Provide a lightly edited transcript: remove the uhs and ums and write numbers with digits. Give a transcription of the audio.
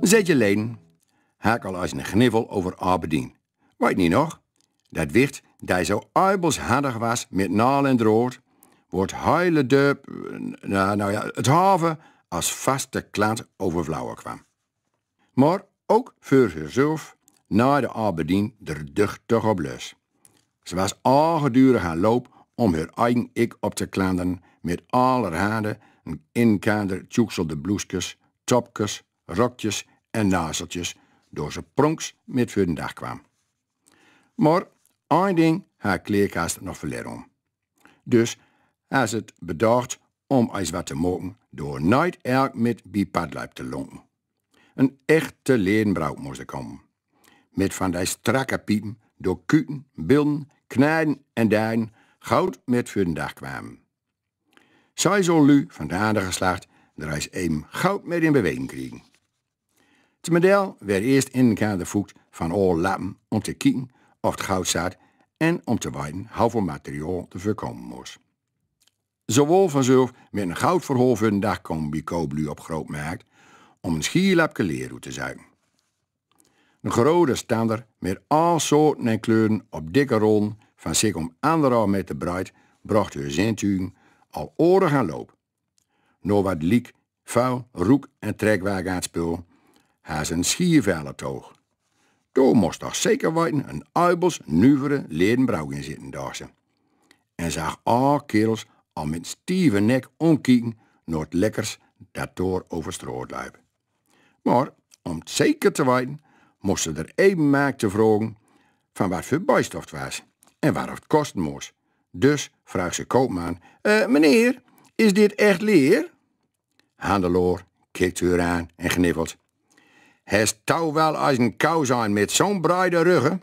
Zet je leden, haak al eens een gniffel over Aberdeen. Weet niet nog? Dat wicht dat zo uibels handig was met naal en drood, wordt hele dup, het haven als vaste klant over vrouwen kwam. Maar ook voor zichzelf naaide Aberdeen er duchtig op lus. Ze was aangedurig aan loop om haar eigen ik op te klanderen met allerhande inkader tjoekselde bloesjes, topjes, rokjes en nazeltjes, door ze pronks met voor de dag kwam. Maar één ding haar kleerkast nog verleerd om. Dus als het bedacht om eens wat te maken door nooit elk met bij padlijp te lonken. Een echte ledenbrouw moest er komen. Met van die strakke piepen door kuten, bilden, knijden en dijden goud met voor de dag kwamen. Zij zal lu van de aarde geslacht er eens even goud met in beweging krijgen. Het model werd eerst in de kader voekt van al lappen om te kijken of het goud zat en om te weten hoeveel materiaal te voorkomen moest. Zowel vanzelf met een goudverhol voor de dag komen bij Koblu op groot markt om een schierlapje leer te zuigen. Een grote stander met al soorten en kleuren op dikke rollen van zich om 1,5 meter breed bracht haar zintuigen al oren gaan loop. Nog wat liek, vuil, roek en trekwagen aan het spul, haar zijn schiervellen toog. Daar moest toch zeker weten een uibels nuvere ledenbrouw in zitten dagen. En zag alle kerels al met stieve nek omkijken naar het lekkers dat door over straat liep. Maar om het zeker te weten, moesten er even maak te vragen van wat voor bijstof het was en waar het kosten moest. Dus vraagt ze koopman, meneer, is dit echt leer? Handelaar kijkt haar aan en gniffelt. Het touw wel als een kou zijn met zo'n breide ruggen?